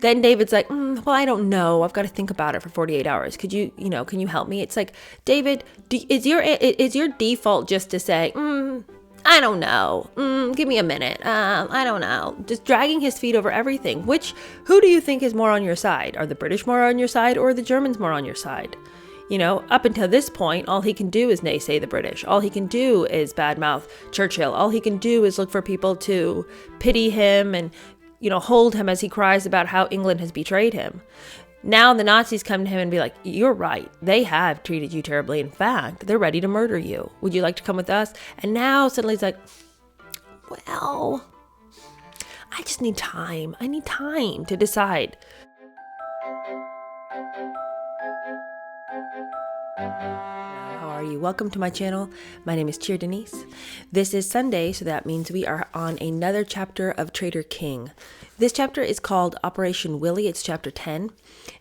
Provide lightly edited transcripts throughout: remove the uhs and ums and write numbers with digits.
Then David's like, well, I don't know. I've got to think about it for 48 hours. Could you, can you help me? It's like, David, is your default just to say, I don't know. Give me a minute. I don't know. Just dragging his feet over everything. Who do you think is more on your side? Are the British more on your side or are the Germans more on your side? Up until this point, all he can do is naysay the British. All he can do is badmouth Churchill. All he can do is look for people to pity him and, hold him as he cries about how England has betrayed him. Now the Nazis come to him and be like, you're right. They have treated you terribly. In fact, they're ready to murder you. Would you like to come with us? And now suddenly he's like, well, I just need time. I need time to decide. How are you? Welcome to my channel. My name is Cheer Denise. This is Sunday, so that means we are on another chapter of Traitor King. This chapter is called Operation Willie. It's chapter 10.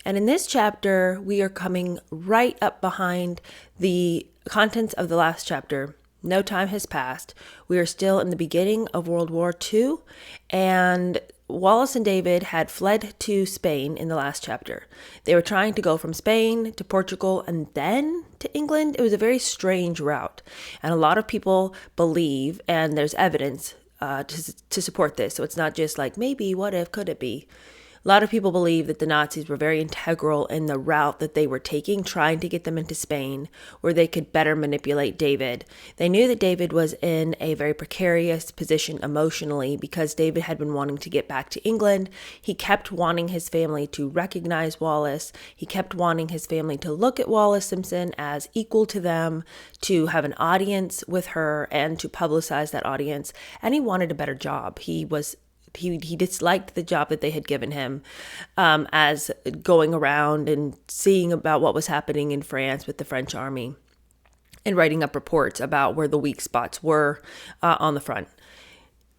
And in this chapter, we are coming right up behind the contents of the last chapter. No time has passed. We are still in the beginning of World War II, and Wallace and David had fled to Spain in the last chapter. They were trying to go from Spain to Portugal and then to England. It was a very strange route, and a lot of people believe, and there's evidence to support this, so it's not just like maybe, what if, could it be? A lot of people believe that the Nazis were very integral in the route that they were taking, trying to get them into Spain, where they could better manipulate David. They knew that David was in a very precarious position emotionally because David had been wanting to get back to England. He kept wanting his family to recognize Wallace. He kept wanting his family to look at Wallace Simpson as equal to them, to have an audience with her, and to publicize that audience. And he wanted a better job. He disliked the job that they had given him as going around and seeing about what was happening in France with the French army and writing up reports about where the weak spots were on the front.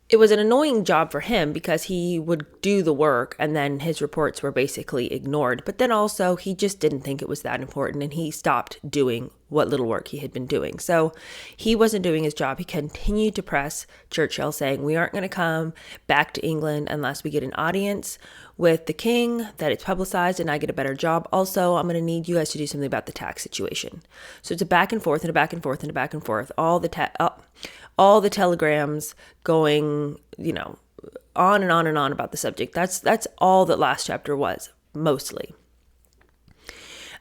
It was an annoying job for him because he would do the work and then his reports were basically ignored. But then also he just didn't think it was that important and he stopped doing what little work he had been doing. So he wasn't doing his job. He continued to press Churchill saying, we aren't going to come back to England unless we get an audience with the king, that it's publicized and I get a better job. Also, I'm going to need you guys to do something about the tax situation. So it's a back and forth and a back and forth and a back and forth. All the telegrams going, on and on and on about the subject. That's all that last chapter was, mostly.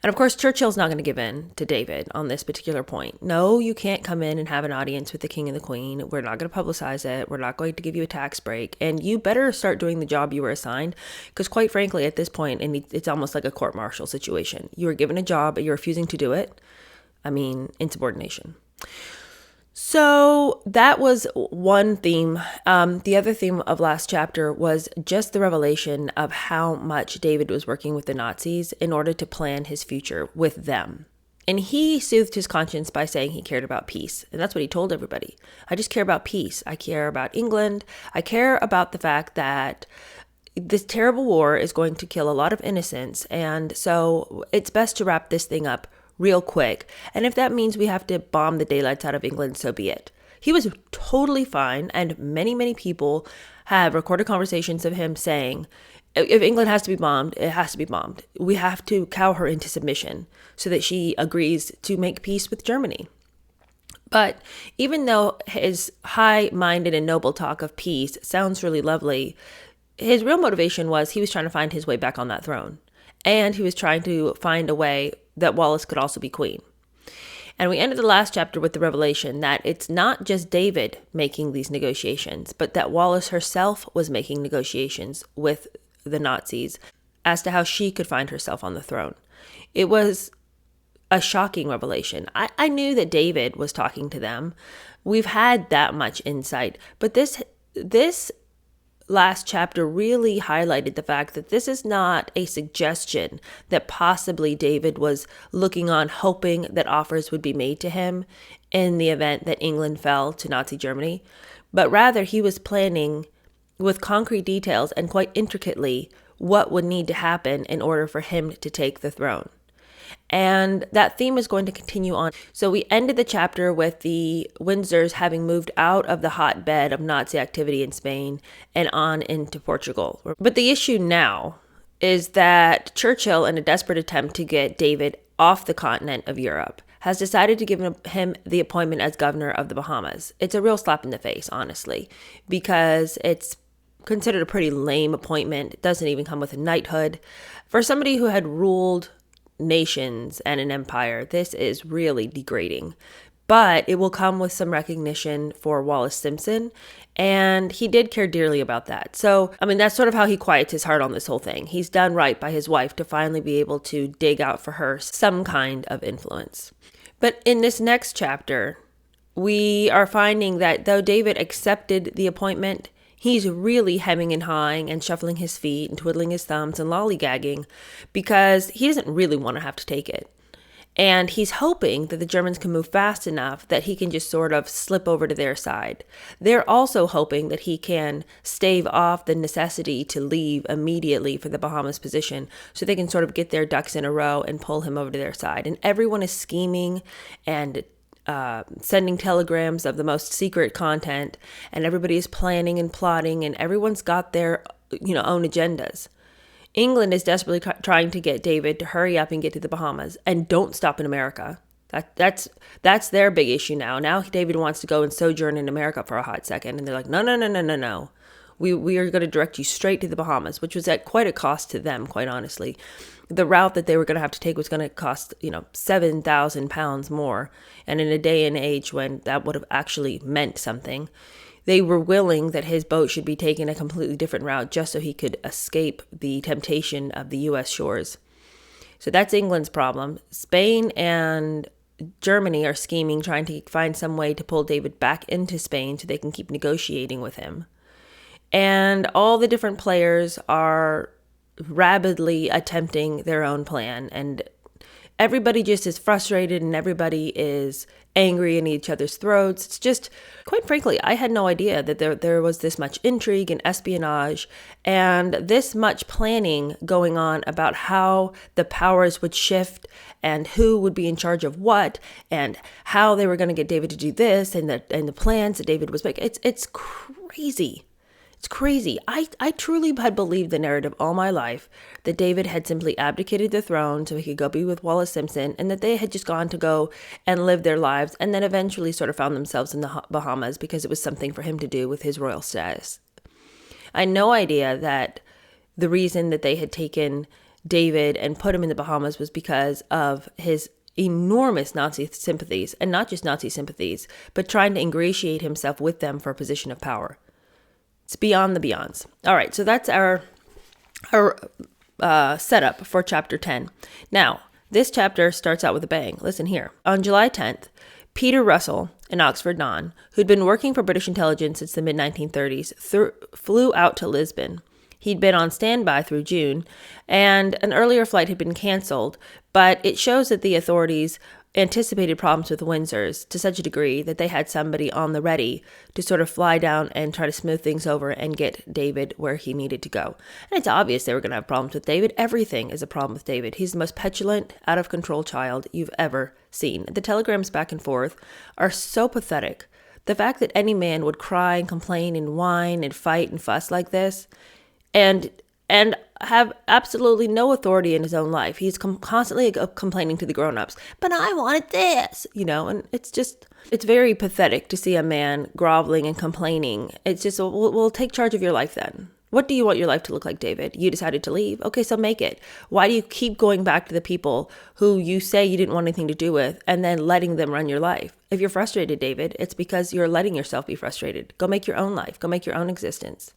And of course, Churchill's not going to give in to David on this particular point. No, you can't come in and have an audience with the king and the queen. We're not going to publicize it. We're not going to give you a tax break. And you better start doing the job you were assigned. Because quite frankly, at this point, and it's almost like a court-martial situation. You were given a job, but you're refusing to do it. Insubordination. So that was one theme. The other theme of last chapter was just the revelation of how much David was working with the Nazis in order to plan his future with them. And he soothed his conscience by saying he cared about peace. And that's what he told everybody. I just care about peace. I care about England. I care about the fact that this terrible war is going to kill a lot of innocents. And so it's best to wrap this thing up real quick. And if that means we have to bomb the daylights out of England, so be it. He was totally fine. And many, many people have recorded conversations of him saying, if England has to be bombed, it has to be bombed. We have to cow her into submission so that she agrees to make peace with Germany. But even though his high-minded and noble talk of peace sounds really lovely, his real motivation was he was trying to find his way back on that throne. And he was trying to find a way that Wallace could also be queen. And we ended the last chapter with the revelation that it's not just David making these negotiations, but that Wallace herself was making negotiations with the Nazis as to how she could find herself on the throne. It was a shocking revelation. I knew that David was talking to them. We've had that much insight, but this last chapter really highlighted the fact that this is not a suggestion that possibly David was looking on, hoping that offers would be made to him in the event that England fell to Nazi Germany, but rather he was planning with concrete details and quite intricately what would need to happen in order for him to take the throne. And that theme is going to continue on. So we ended the chapter with the Windsors having moved out of the hotbed of Nazi activity in Spain and on into Portugal. But the issue now is that Churchill, in a desperate attempt to get David off the continent of Europe, has decided to give him the appointment as governor of the Bahamas. It's a real slap in the face, honestly, because it's considered a pretty lame appointment. It doesn't even come with a knighthood. For somebody who had ruled nations and an empire, this is really degrading. But it will come with some recognition for Wallace Simpson, and he did care dearly about that. So, I mean, that's sort of how he quiets his heart on this whole thing. He's done right by his wife to finally be able to dig out for her some kind of influence. But in this next chapter, we are finding that though David accepted the appointment, he's really hemming and hawing and shuffling his feet and twiddling his thumbs and lollygagging because he doesn't really want to have to take it. And he's hoping that the Germans can move fast enough that he can just sort of slip over to their side. They're also hoping that he can stave off the necessity to leave immediately for the Bahamas position so they can sort of get their ducks in a row and pull him over to their side. And everyone is scheming and sending telegrams of the most secret content, and everybody is planning and plotting, and everyone's got their own agendas. England is desperately trying to get David to hurry up and get to the Bahamas and don't stop in America. That's their big issue now. Now David wants to go and sojourn in America for a hot second, and they're like, no. We are going to direct you straight to the Bahamas, which was at quite a cost to them, quite honestly. The route that they were going to have to take was going to cost, 7,000 pounds more. And in a day and age when that would have actually meant something, they were willing that his boat should be taken a completely different route just so he could escape the temptation of the U.S. shores. So that's England's problem. Spain and Germany are scheming, trying to find some way to pull David back into Spain so they can keep negotiating with him. And all the different players are rabidly attempting their own plan, and everybody just is frustrated and everybody is angry in each other's throats. It's just, quite frankly, I had no idea that there was this much intrigue and espionage and this much planning going on about how the powers would shift and who would be in charge of what and how they were going to get David to do this and the plans that David was making. It's crazy. It's crazy. I truly had believed the narrative all my life that David had simply abdicated the throne so he could go be with Wallace Simpson, and that they had just gone to go and live their lives and then eventually sort of found themselves in the Bahamas because it was something for him to do with his royal status. I had no idea that the reason that they had taken David and put him in the Bahamas was because of his enormous Nazi sympathies, and not just Nazi sympathies, but trying to ingratiate himself with them for a position of power. It's beyond the beyonds. All right, so that's our setup for chapter 10. Now, this chapter starts out with a bang. Listen here. On July 10th, Peter Russell, an Oxford non, who'd been working for British intelligence since the mid-1930s, flew out to Lisbon. He'd been on standby through June, and an earlier flight had been canceled, but it shows that the authorities anticipated problems with the Windsors to such a degree that they had somebody on the ready to sort of fly down and try to smooth things over and get David where he needed to go. And it's obvious they were going to have problems with David. Everything is a problem with David. He's the most petulant, out of control child you've ever seen. The telegrams back and forth are so pathetic. The fact that any man would cry and complain and whine and fight and fuss like this and have absolutely no authority in his own life. He's constantly complaining to the grown-ups, but I wanted this, and it's very pathetic to see a man groveling and complaining. It's just, well, take charge of your life then. What do you want your life to look like, David? You decided to leave. Okay, so make it. Why do you keep going back to the people who you say you didn't want anything to do with and then letting them run your life? If you're frustrated, David, it's because you're letting yourself be frustrated. Go make your own life. Go make your own existence.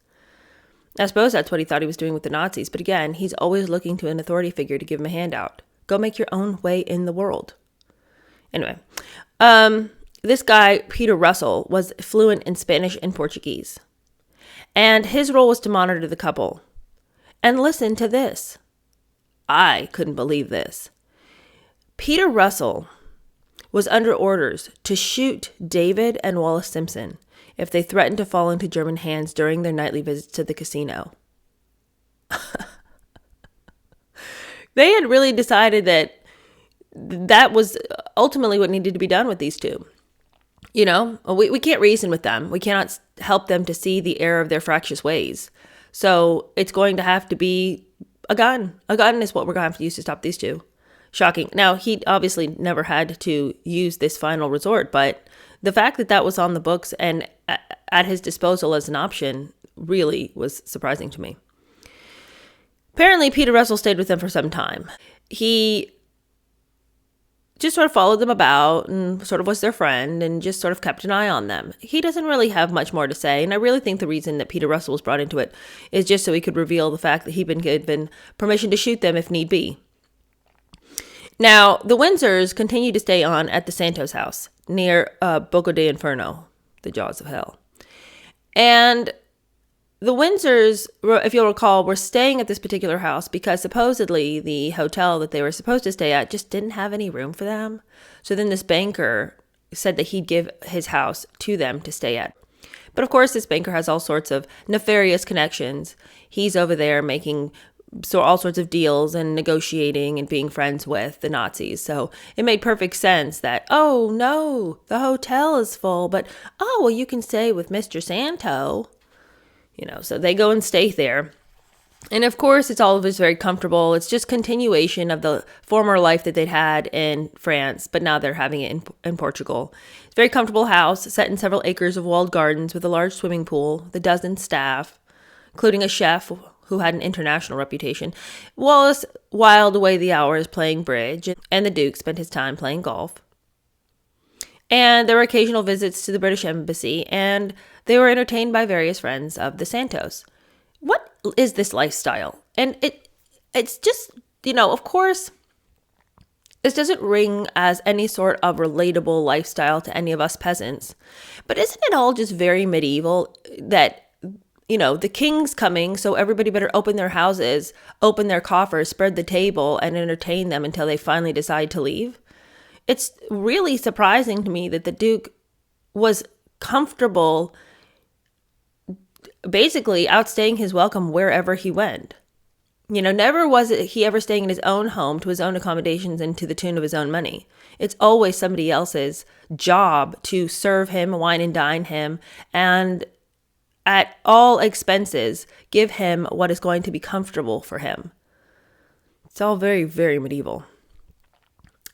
I suppose that's what he thought he was doing with the Nazis. But again, he's always looking to an authority figure to give him a handout. Go make your own way in the world. Anyway, this guy, Peter Russell, was fluent in Spanish and Portuguese. And his role was to monitor the couple. And listen to this. I couldn't believe this. Peter Russell was under orders to shoot David and Wallace Simpson if they threatened to fall into German hands during their nightly visits to the casino. They had really decided that was ultimately what needed to be done with these two. We can't reason with them. We cannot help them to see the error of their fractious ways. So it's going to have to be a gun. A gun is what we're going to have to use to stop these two. Shocking. Now, he obviously never had to use this final resort, but the fact that that was on the books and at his disposal as an option really was surprising to me. Apparently, Peter Russell stayed with them for some time. He just sort of followed them about and sort of was their friend and just sort of kept an eye on them. He doesn't really have much more to say, and I really think the reason that Peter Russell was brought into it is just so he could reveal the fact that he'd been given permission to shoot them if need be. Now, the Windsors continued to stay on at the Santos house near Boca de Inferno, the Jaws of Hell. And the Windsors, if you'll recall, were staying at this particular house because supposedly the hotel that they were supposed to stay at just didn't have any room for them. So then this banker said that he'd give his house to them to stay at. But of course, this banker has all sorts of nefarious connections. He's over there making all sorts of deals and negotiating and being friends with the Nazis. So it made perfect sense that, oh no, the hotel is full, but oh, well, you can stay with Mr. Santo. So they go and stay there. And of course, it's always very comfortable. It's just continuation of the former life that they'd had in France, but now they're having it in Portugal. It's a very comfortable house set in several acres of walled gardens with a large swimming pool, the dozen staff, including a chef who had an international reputation. Wallace whiled away the hours playing bridge, and the Duke spent his time playing golf. And there were occasional visits to the British Embassy, and they were entertained by various friends of the Santos. What is this lifestyle? And it's just, of course, this doesn't ring as any sort of relatable lifestyle to any of us peasants. But isn't it all just very medieval that, the king's coming, so everybody better open their houses, open their coffers, spread the table, and entertain them until they finally decide to leave? It's really surprising to me that the Duke was comfortable basically outstaying his welcome wherever he went. Never was he ever staying in his own home to his own accommodations and to the tune of his own money. It's always somebody else's job to serve him, wine and dine him, and at all expenses, give him what is going to be comfortable for him. It's all very, very medieval.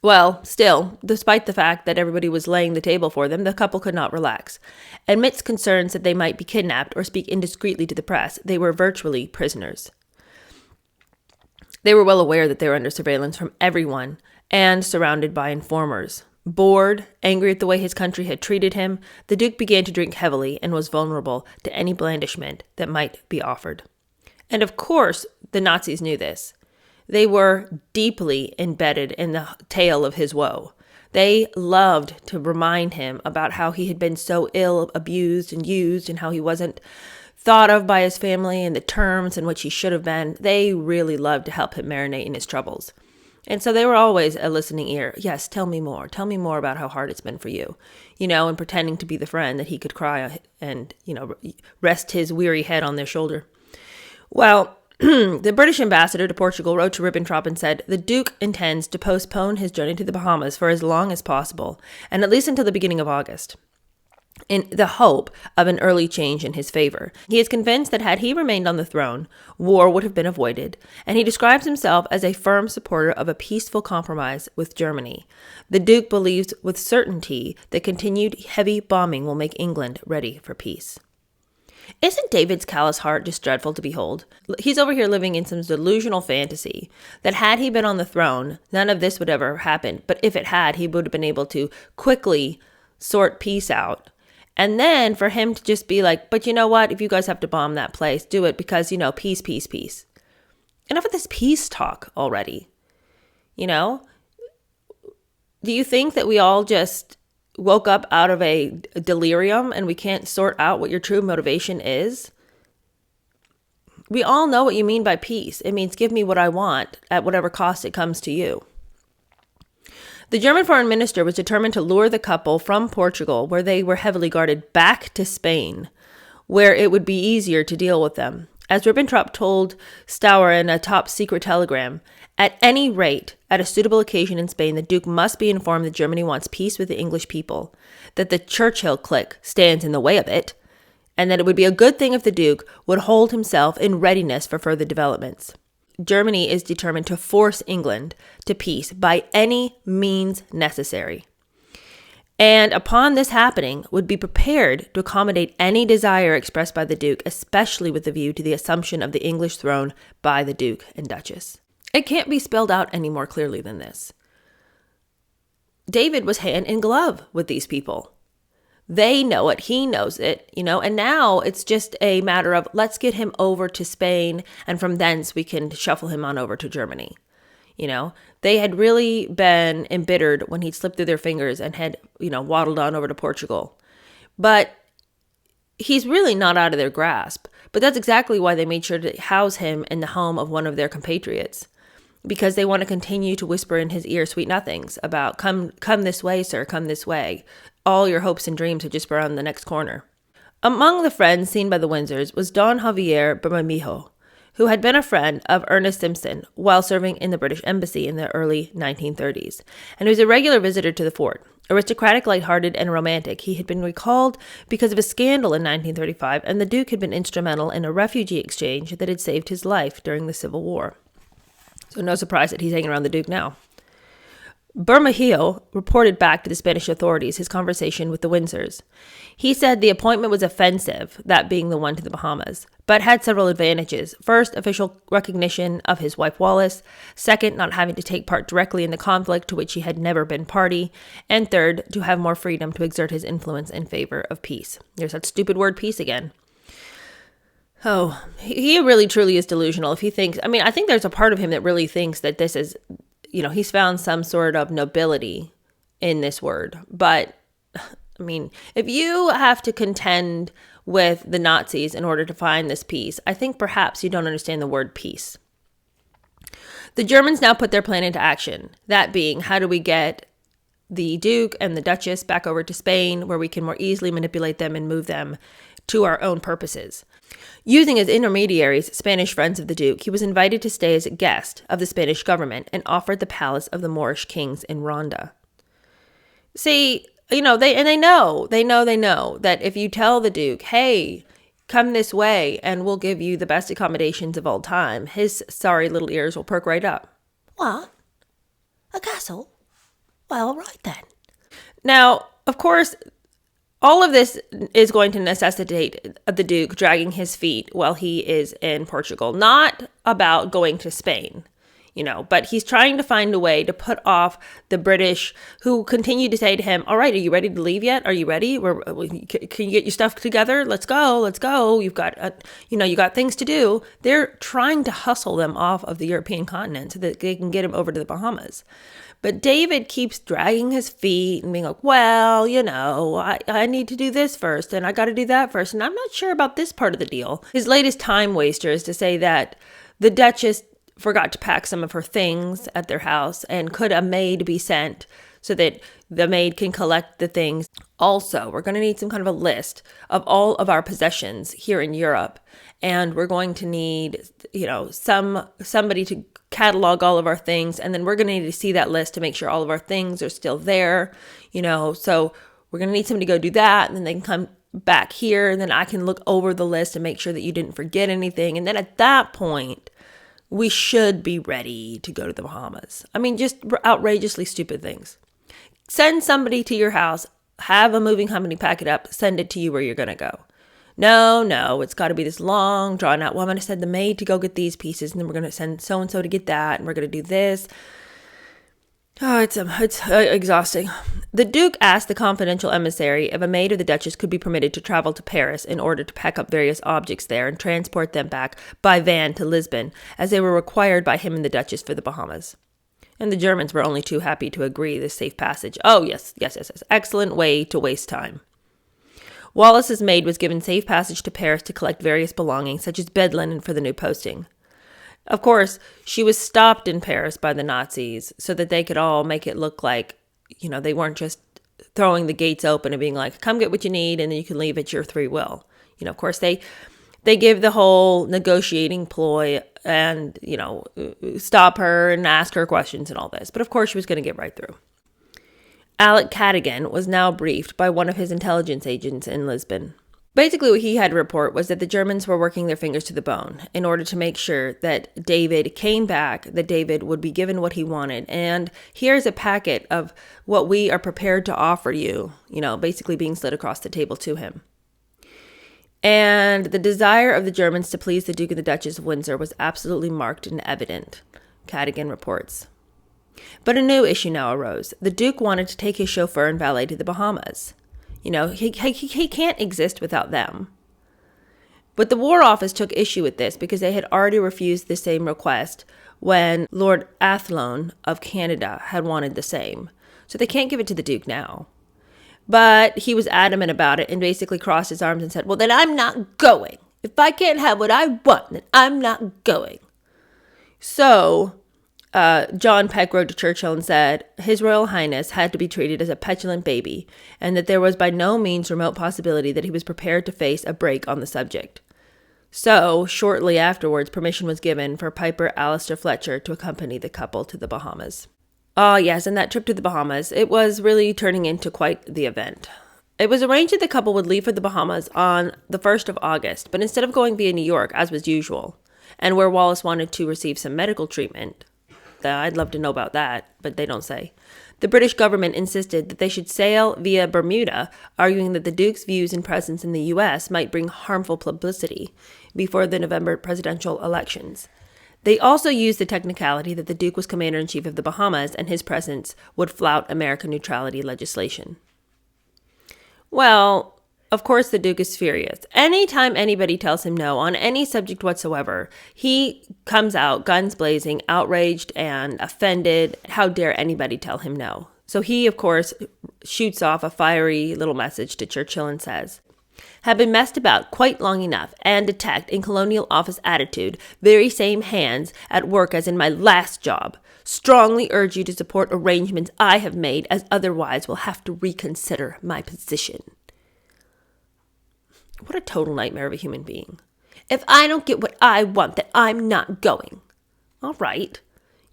Well, still, despite the fact that everybody was laying the table for them, the couple could not relax. Amidst concerns that they might be kidnapped or speak indiscreetly to the press, they were virtually prisoners. They were well aware that they were under surveillance from everyone and surrounded by informers. Bored, angry at the way his country had treated him, the Duke began to drink heavily and was vulnerable to any blandishment that might be offered. And of course, the Nazis knew this. They were deeply embedded in the tale of his woe. They loved to remind him about how he had been so ill, abused and used, and how he wasn't thought of by his family in the terms in which he should have been. They really loved to help him marinate in his troubles. And so they were always a listening ear. Yes, tell me more. Tell me more about how hard it's been for you. And pretending to be the friend that he could cry and, rest his weary head on their shoulder. Well, the British ambassador to Portugal wrote to Ribbentrop and said, the Duke intends to postpone his journey to the Bahamas for as long as possible, and at least until the beginning of August, in the hope of an early change in his favor. He is convinced that had he remained on the throne, war would have been avoided, and he describes himself as a firm supporter of a peaceful compromise with Germany. The Duke believes with certainty that continued heavy bombing will make England ready for peace. Isn't David's callous heart just dreadful to behold? He's over here living in some delusional fantasy that had he been on the throne, none of this would ever happen. But if it had, he would have been able to quickly sort peace out. And then for him to just be like, but you know what? If you guys have to bomb that place, do it because, peace, peace, peace. Enough of this peace talk already. Do you think that we all just woke up out of a delirium and we can't sort out what your true motivation is? We all know what you mean by peace. It means give me what I want at whatever cost it comes to you. The German foreign minister was determined to lure the couple from Portugal, where they were heavily guarded, back to Spain, where it would be easier to deal with them. As Ribbentrop told Stour in a top-secret telegram, at any rate, at a suitable occasion in Spain, the Duke must be informed that Germany wants peace with the English people, that the Churchill clique stands in the way of it, and that it would be a good thing if the Duke would hold himself in readiness for further developments. Germany is determined to force England to peace by any means necessary. And upon this happening, would be prepared to accommodate any desire expressed by the Duke, especially with a view to the assumption of the English throne by the Duke and Duchess. It can't be spelled out any more clearly than this. David was hand in glove with these people. They know it, he knows it, and now it's just a matter of let's get him over to Spain, and from thence we can shuffle him on over to Germany. They had really been embittered when he'd slipped through their fingers and had, waddled on over to Portugal. But he's really not out of their grasp. But that's exactly why they made sure to house him in the home of one of their compatriots, because they want to continue to whisper in his ear sweet nothings about, come this way, sir, come this way. All your hopes and dreams are just around the next corner. Among the friends seen by the Windsors was Don Javier Bermejo, who had been a friend of Ernest Simpson while serving in the British Embassy in the early 1930s, and was a regular visitor to the fort. Aristocratic, lighthearted, and romantic, he had been recalled because of a scandal in 1935, and the Duke had been instrumental in a refugee exchange that had saved his life during the Civil War. So no surprise that he's hanging around the Duke now. Bermejo reported back to the Spanish authorities his conversation with the Windsors. He said the appointment was offensive, that being the one to the Bahamas, but had several advantages. First, official recognition of his wife Wallis. Second, not having to take part directly in the conflict to which he had never been party. And third, to have more freedom to exert his influence in favor of peace. There's that stupid word peace again. Oh, he really truly is delusional if he thinks, I think there's a part of him that really thinks that this is, he's found some sort of nobility in this word. But, if you have to contend with the Nazis in order to find this peace, I think perhaps you don't understand the word peace. The Germans now put their plan into action, that being, how do we get the Duke and the Duchess back over to Spain, where we can more easily manipulate them and move them to our own purposes. Using as intermediaries Spanish friends of the Duke, he was invited to stay as a guest of the Spanish government and offered the palace of the Moorish kings in Ronda. See, they know that if you tell the Duke, hey, come this way and we'll give you the best accommodations of all time, his sorry little ears will perk right up. What? A castle? Well, right then. Now, of course, all of this is going to necessitate the Duke dragging his feet while he is in Portugal. Not about going to Spain, but he's trying to find a way to put off the British, who continue to say to him, all right, are you ready to leave yet? Are you ready? Can you get your stuff together? Let's go. You've got, you got things to do. They're trying to hustle them off of the European continent so that they can get him over to the Bahamas. But David keeps dragging his feet and being like, well, I need to do this first and I got to do that first. And I'm not sure about this part of the deal. His latest time waster is to say that the Duchess forgot to pack some of her things at their house and could a maid be sent so that the maid can collect the things. Also, we're going to need some kind of a list of all of our possessions here in Europe. And we're going to need, somebody to catalog all of our things. And then we're going to need to see that list to make sure all of our things are still there, So we're going to need somebody to go do that. And then they can come back here. And then I can look over the list and make sure that you didn't forget anything. And then at that point, we should be ready to go to the Bahamas. Just outrageously stupid things. Send somebody to your house, have a moving company pack it up, send it to you where you're going to go. No, it's got to be this long, drawn out, well, I'm going to send the maid to go get these pieces, and then we're going to send so-and-so to get that, and we're going to do this. Oh, it's exhausting. The Duke asked the confidential emissary if a maid of the Duchess could be permitted to travel to Paris in order to pack up various objects there and transport them back by van to Lisbon, as they were required by him and the Duchess for the Bahamas. And the Germans were only too happy to agree this safe passage. Oh, yes. Excellent way to waste time. Wallis's maid was given safe passage to Paris to collect various belongings, such as bed linen for the new posting. Of course, she was stopped in Paris by the Nazis so that they could all make it look like, they weren't just throwing the gates open and being like, come get what you need and then you can leave at your free will. Of course, they give the whole negotiating ploy and, stop her and ask her questions and all this. But of course, she was going to get right through. Alec Cadogan was now briefed by one of his intelligence agents in Lisbon. Basically, what he had to report was that the Germans were working their fingers to the bone in order to make sure that David came back, that David would be given what he wanted. And here's a packet of what we are prepared to offer you, basically being slid across the table to him. And the desire of the Germans to please the Duke and the Duchess of Windsor was absolutely marked and evident, Cadogan reports. But a new issue now arose. The Duke wanted to take his chauffeur and valet to the Bahamas. He can't exist without them. But the War Office took issue with this because they had already refused the same request when Lord Athlone of Canada had wanted the same. So they can't give it to the Duke now. But he was adamant about it and basically crossed his arms and said, well, then I'm not going. If I can't have what I want, then I'm not going. So John Peck wrote to Churchill and said His Royal Highness had to be treated as a petulant baby and that there was by no means remote possibility that he was prepared to face a break on the subject. So, shortly afterwards, permission was given for Piper Alistair Fletcher to accompany the couple to the Bahamas. Ah, yes, and that trip to the Bahamas, it was really turning into quite the event. It was arranged that the couple would leave for the Bahamas on the 1st of August, but instead of going via New York, as was usual, and where Wallace wanted to receive some medical treatment, I'd love to know about that, but they don't say, the British government insisted that they should sail via Bermuda, arguing that the Duke's views and presence in the U.S. might bring harmful publicity before the November presidential elections. They also used the technicality that the Duke was commander-in-chief of the Bahamas and his presence would flout American neutrality legislation. Well, of course the Duke is furious. Anytime anybody tells him no on any subject whatsoever, he comes out guns blazing, outraged and offended. How dare anybody tell him no? So he, of course, shoots off a fiery little message to Churchill and says, have been messed about quite long enough and detect in colonial office attitude very same hands at work as in my last job. Strongly urge you to support arrangements I have made, as otherwise will have to reconsider my position. What a total nightmare of a human being. If I don't get what I want, then I'm not going. All right.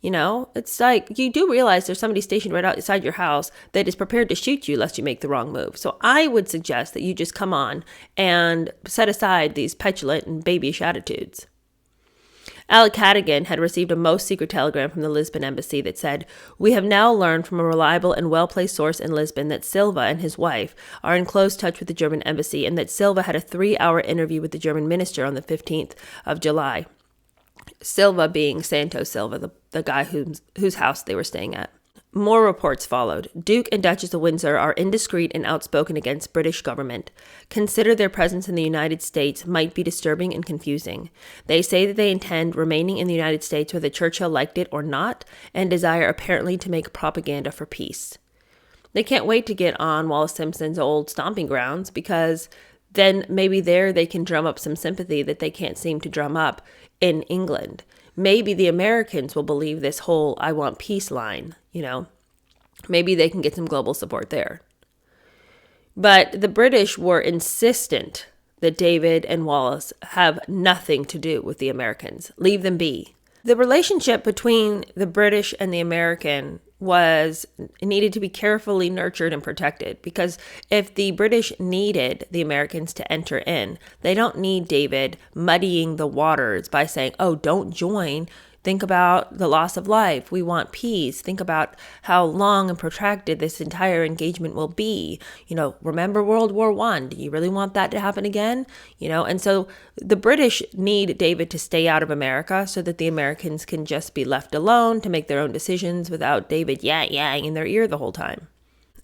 It's like you do realize there's somebody stationed right outside your house that is prepared to shoot you lest you make the wrong move. So I would suggest that you just come on and set aside these petulant and babyish attitudes. Alec Cadogan had received a most secret telegram from the Lisbon embassy that said, we have now learned from a reliable and well-placed source in Lisbon that Silva and his wife are in close touch with the German embassy and that Silva had a 3-hour interview with the German minister on the 15th of July. Silva being Santos Silva, the guy whose house they were staying at. More reports followed. Duke and Duchess of Windsor are indiscreet and outspoken against British government. Consider their presence in the United States might be disturbing and confusing. They say that they intend remaining in the United States whether Churchill liked it or not, and desire apparently to make propaganda for peace. They can't wait to get on Wallace Simpson's old stomping grounds because then maybe there they can drum up some sympathy that they can't seem to drum up in England. Maybe the Americans will believe this whole I want peace line, Maybe they can get some global support there. But the British were insistent that David and Wallace have nothing to do with the Americans. Leave them be. The relationship between the British and the American needed to be carefully nurtured and protected, because if the British needed the Americans to enter in, they don't need David muddying the waters by saying, oh, don't join. Think about the loss of life. We want peace. Think about how long and protracted this entire engagement will be. Remember World War I. Do you really want that to happen again? And so the British need David to stay out of America so that the Americans can just be left alone to make their own decisions without David yang in their ear the whole time.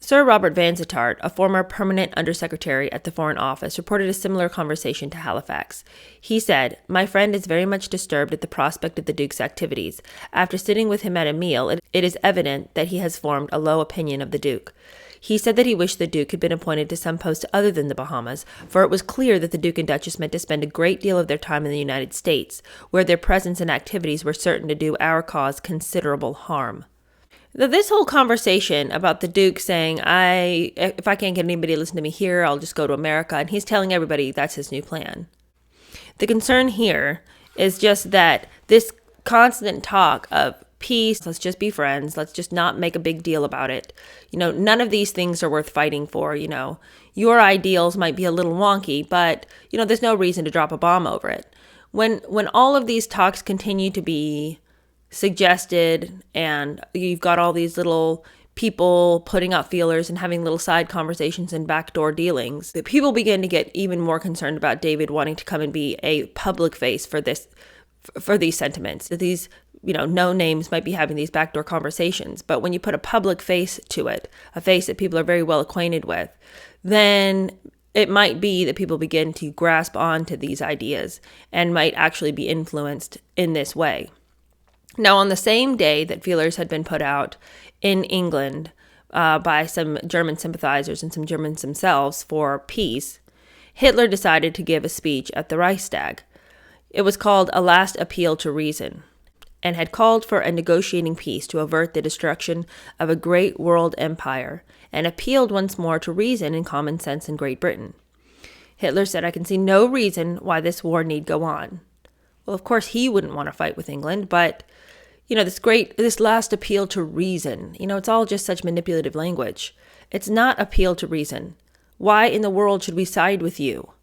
Sir Robert Vansittart, a former permanent undersecretary at the Foreign Office, reported a similar conversation to Halifax. He said, my friend is very much disturbed at the prospect of the Duke's activities. After sitting with him at a meal, it is evident that he has formed a low opinion of the Duke. He said that he wished the Duke had been appointed to some post other than the Bahamas, for it was clear that the Duke and Duchess meant to spend a great deal of their time in the United States, where their presence and activities were certain to do our cause considerable harm. This whole conversation about the Duke saying, if I can't get anybody to listen to me here, I'll just go to America, and he's telling everybody that's his new plan. The concern here is just that this constant talk of peace. Let's just be friends. Let's just not make a big deal about it. None of these things are worth fighting for. Your ideals might be a little wonky, but, there's no reason to drop a bomb over it. When all of these talks continue to be suggested and you've got all these little people putting out feelers and having little side conversations and backdoor dealings, the people begin to get even more concerned about David wanting to come and be a public face for these sentiments. That these, no names might be having these backdoor conversations, but when you put a public face to it, a face that people are very well acquainted with, then it might be that people begin to grasp onto these ideas and might actually be influenced in this way. Now, on the same day that feelers had been put out in England by some German sympathizers and some Germans themselves for peace, Hitler decided to give a speech at the Reichstag. It was called A Last Appeal to Reason, and had called for a negotiating peace to avert the destruction of a great world empire, and appealed once more to reason and common sense in Great Britain. Hitler said, "I can see no reason why this war need go on." Well, of course, he wouldn't want to fight with England, but this last appeal to reason, it's all just such manipulative language. It's not appeal to reason. Why in the world should we side with you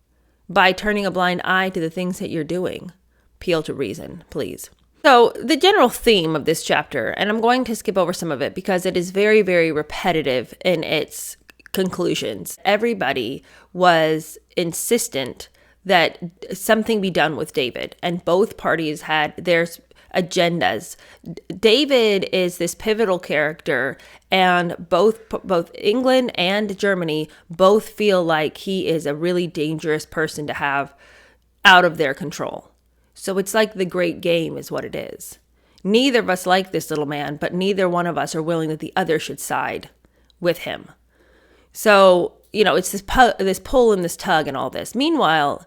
by turning a blind eye to the things that you're doing? Appeal to reason, please. So the general theme of this chapter, and I'm going to skip over some of it because it is very, very repetitive in its conclusions. Everybody was insistent that something be done with David, and both parties had their agendas. David is this pivotal character, and both England and Germany both feel like he is a really dangerous person to have out of their control. So it's like the great game is what it is. Neither of us like this little man, but neither one of us are willing that the other should side with him. So, it's this pull and this tug and all this. Meanwhile,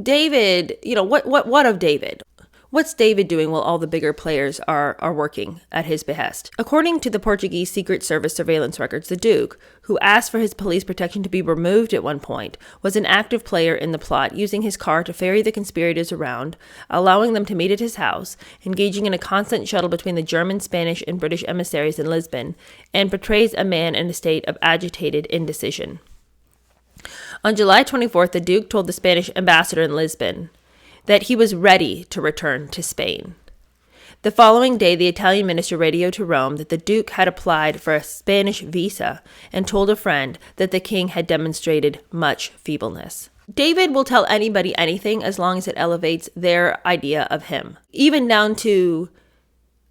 David, what of David? What's David doing while all the bigger players are working at his behest? According to the Portuguese Secret Service surveillance records, the Duke, who asked for his police protection to be removed at one point, was an active player in the plot, using his car to ferry the conspirators around, allowing them to meet at his house, engaging in a constant shuttle between the German, Spanish, and British emissaries in Lisbon, and portrays a man in a state of agitated indecision. On July 24th, the Duke told the Spanish ambassador in Lisbon that he was ready to return to Spain. The following day, the Italian minister radioed to Rome that the Duke had applied for a Spanish visa and told a friend that the king had demonstrated much feebleness. David will tell anybody anything as long as it elevates their idea of him, even down to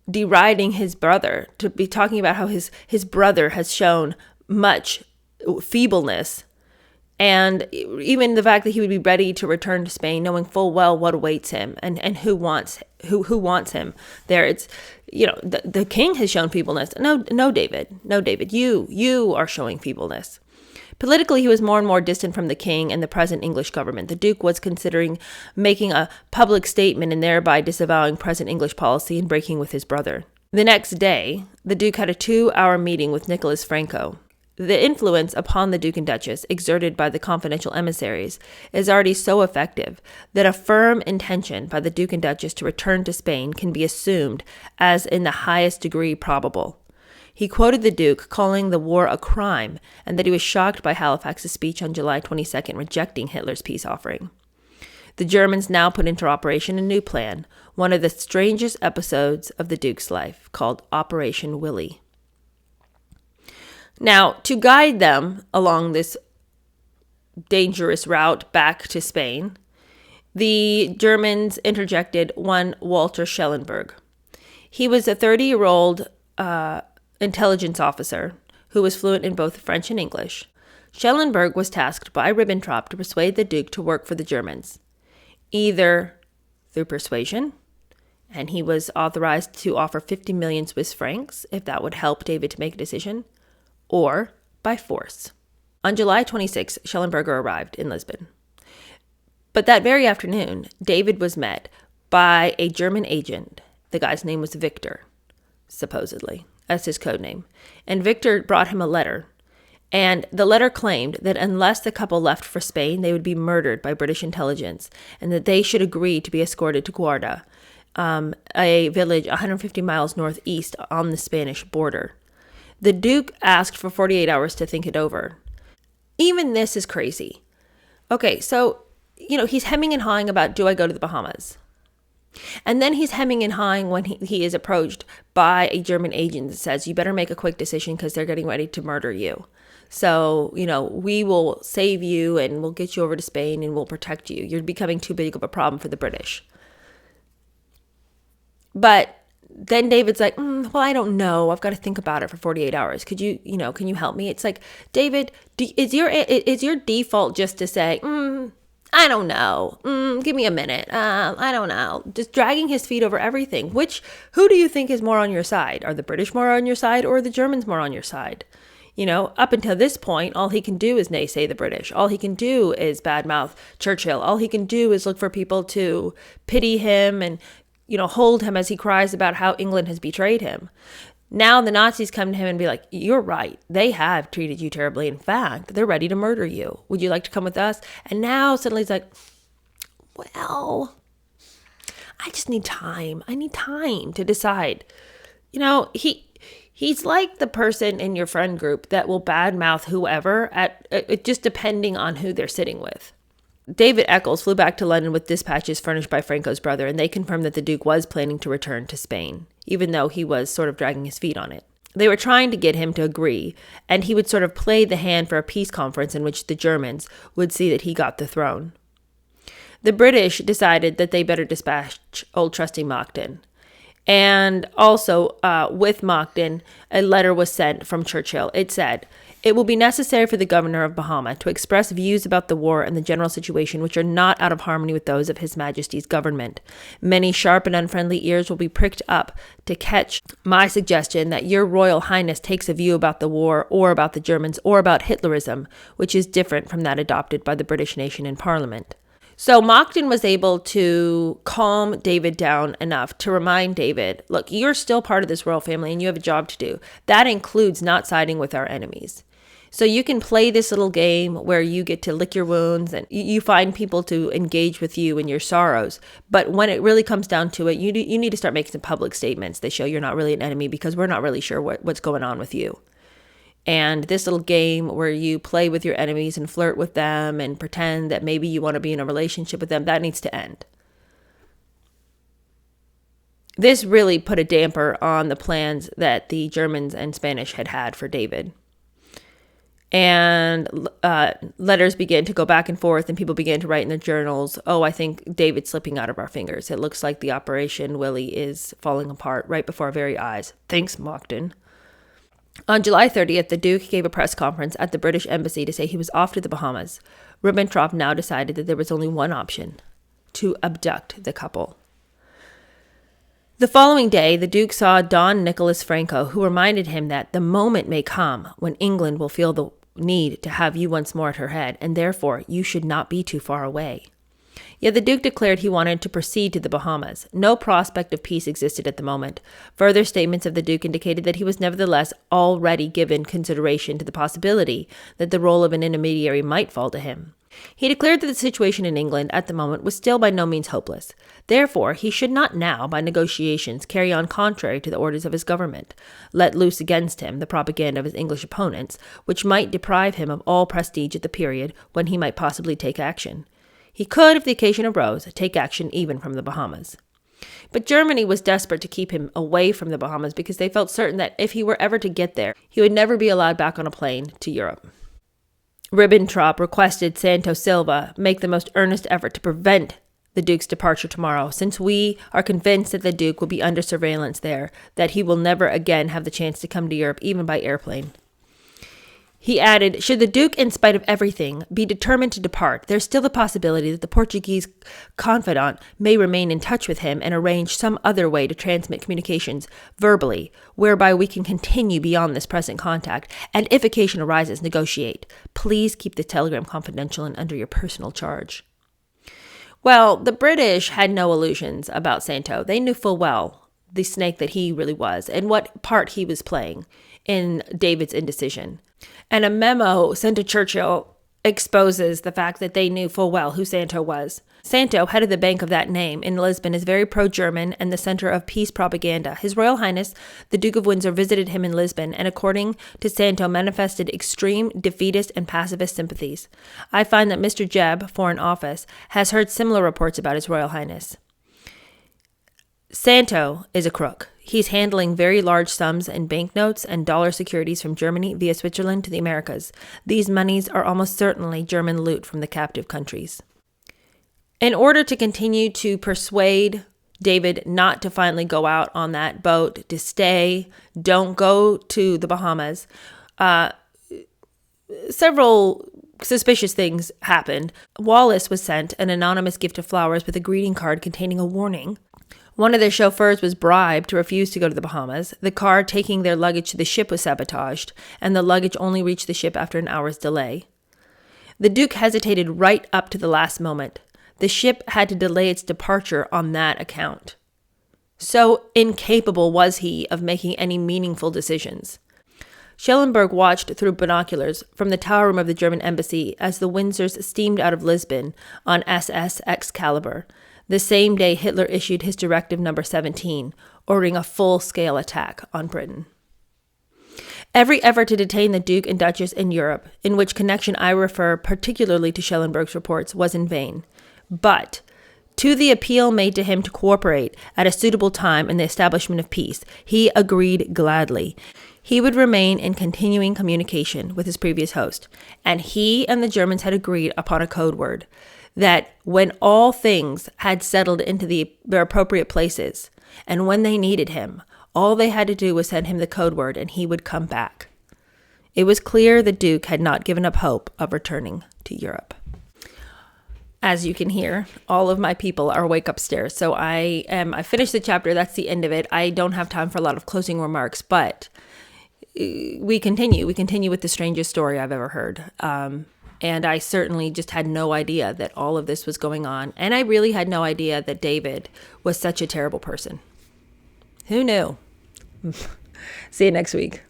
deriding his brother, to be talking about how his brother has shown much feebleness. And even the fact that he would be ready to return to Spain, knowing full well what awaits him and who wants him there. It's, the king has shown feebleness. No, David, you are showing feebleness. Politically, he was more and more distant from the king and the present English government. The Duke was considering making a public statement and thereby disavowing present English policy and breaking with his brother. The next day, the Duke had a 2-hour meeting with Nicholas Franco. The influence upon the Duke and Duchess exerted by the confidential emissaries is already so effective that a firm intention by the Duke and Duchess to return to Spain can be assumed as in the highest degree probable. He quoted the Duke calling the war a crime and that he was shocked by Halifax's speech on July 22nd rejecting Hitler's peace offering. The Germans now put into operation a new plan, one of the strangest episodes of the Duke's life, called Operation Willie. Now, to guide them along this dangerous route back to Spain, the Germans interjected one Walter Schellenberg. He was a 30-year-old intelligence officer who was fluent in both French and English. Schellenberg was tasked by Ribbentrop to persuade the Duke to work for the Germans, either through persuasion, and he was authorized to offer 50 million Swiss francs if that would help David to make a decision, or by force. On July 26, Schellenberger arrived in Lisbon. But that very afternoon, David was met by a German agent. The guy's name was Victor, supposedly. That's his code name. And Victor brought him a letter. And the letter claimed that unless the couple left for Spain, they would be murdered by British intelligence, and that they should agree to be escorted to Guarda, a village 150 miles northeast on the Spanish border. The Duke asked for 48 hours to think it over. Even this is crazy. Okay, so, he's hemming and hawing about, do I go to the Bahamas? And then he's hemming and hawing when he is approached by a German agent that says, you better make a quick decision because they're getting ready to murder you. So, we will save you and we'll get you over to Spain and we'll protect you. You're becoming too big of a problem for the British. But then David's like, well, I don't know. I've got to think about it for 48 hours. Could you, can you help me? It's like, David, is your default just to say, I don't know. Give me a minute. I don't know. Just dragging his feet over everything. Who do you think is more on your side? Are the British more on your side or are the Germans more on your side? Up until this point, all he can do is naysay the British. All he can do is badmouth Churchill. All he can do is look for people to pity him and, hold him as he cries about how England has betrayed him. Now the Nazis come to him and be like, you're right. They have treated you terribly. In fact, they're ready to murder you. Would you like to come with us? And now suddenly he's like, well, I just need time. I need time to decide. He's like the person in your friend group that will badmouth whoever just depending on who they're sitting with. David Eccles flew back to London with dispatches furnished by Franco's brother, and they confirmed that the Duke was planning to return to Spain, even though he was sort of dragging his feet on it. They were trying to get him to agree, and he would sort of play the hand for a peace conference in which the Germans would see that he got the throne. The British decided that they better dispatch Old Trusty Monckton. And also, with Monckton, a letter was sent from Churchill. It said, it will be necessary for the governor of Bahama to express views about the war and the general situation which are not out of harmony with those of His Majesty's government. Many sharp and unfriendly ears will be pricked up to catch my suggestion that your Royal Highness takes a view about the war or about the Germans or about Hitlerism, which is different from that adopted by the British nation in Parliament. So Monckton was able to calm David down enough to remind David, look, you're still part of this royal family and you have a job to do. That includes not siding with our enemies. So you can play this little game where you get to lick your wounds and you find people to engage with you in your sorrows. But when it really comes down to it, you need to start making some public statements that show you're not really an enemy because we're not really sure what's going on with you. And this little game where you play with your enemies and flirt with them and pretend that maybe you want to be in a relationship with them, that needs to end. This really put a damper on the plans that the Germans and Spanish had for David. And letters began to go back and forth and people began to write in their journals, I think David's slipping out of our fingers. It looks like the Operation Willie is falling apart right before our very eyes. Thanks, Monckton. On July 30th, the Duke gave a press conference at the British Embassy to say he was off to the Bahamas. Ribbentrop now decided that there was only one option, to abduct the couple. The following day, the Duke saw Don Nicholas Franco, who reminded him that the moment may come when England will feel the need to have you once more at her head, and therefore you should not be too far away. Yet the Duke declared he wanted to proceed to the Bahamas. No prospect of peace existed at the moment. Further statements of the Duke indicated that he was nevertheless already given consideration to the possibility that the role of an intermediary might fall to him. He declared that the situation in England at the moment was still by no means hopeless. Therefore, he should not now, by negotiations, carry on contrary to the orders of his government, let loose against him the propaganda of his English opponents, which might deprive him of all prestige at the period when he might possibly take action. He could, if the occasion arose, take action even from the Bahamas. But Germany was desperate to keep him away from the Bahamas because they felt certain that if he were ever to get there, he would never be allowed back on a plane to Europe. Ribbentrop requested Santo Silva make the most earnest effort to prevent the Duke's departure tomorrow, since we are convinced that the Duke will be under surveillance there, that he will never again have the chance to come to Europe, even by airplane. He added, should the Duke, in spite of everything, be determined to depart, there's still the possibility that the Portuguese confidant may remain in touch with him and arrange some other way to transmit communications verbally, whereby we can continue beyond this present contact, and if occasion arises, negotiate. Please keep the telegram confidential and under your personal charge. Well, the British had no illusions about Santo. They knew full well the snake that he really was and what part he was playing in David's indecision. And a memo sent to Churchill exposes the fact that they knew full well who Santo was. Santo, head of the bank of that name in Lisbon, is very pro-German and the center of peace propaganda. His Royal Highness, the Duke of Windsor, visited him in Lisbon and, according to Santo, manifested extreme defeatist and pacifist sympathies. I find that Mr. Jebb, Foreign Office, has heard similar reports about His Royal Highness. Santo is a crook. He's handling very large sums in banknotes and dollar securities from Germany via Switzerland to the Americas. These monies are almost certainly German loot from the captive countries. In order to continue to persuade David not to finally go out on that boat, to stay, don't go to the Bahamas, several suspicious things happened. Wallace was sent an anonymous gift of flowers with a greeting card containing a warning. One of their chauffeurs was bribed to refuse to go to the Bahamas. The car taking their luggage to the ship was sabotaged, and the luggage only reached the ship after an hour's delay. The Duke hesitated right up to the last moment. The ship had to delay its departure on that account. So incapable was he of making any meaningful decisions. Schellenberg watched through binoculars from the tower room of the German embassy as the Windsors steamed out of Lisbon on SS Excalibur, the same day Hitler issued his Directive No. 17, ordering a full-scale attack on Britain. Every effort to detain the Duke and Duchess in Europe, in which connection I refer particularly to Schellenberg's reports, was in vain. But to the appeal made to him to cooperate at a suitable time in the establishment of peace, he agreed gladly. He would remain in continuing communication with his previous host, and he and the Germans had agreed upon a code word that when all things had settled into their appropriate places, and when they needed him, all they had to do was send him the code word and he would come back. It was clear the Duke had not given up hope of returning to Europe. As you can hear, all of my people are awake upstairs. So I finished the chapter. That's the end of it. I don't have time for a lot of closing remarks, but we continue. We continue with the strangest story I've ever heard. And I certainly just had no idea that all of this was going on. And I really had no idea that David was such a terrible person. Who knew? See you next week.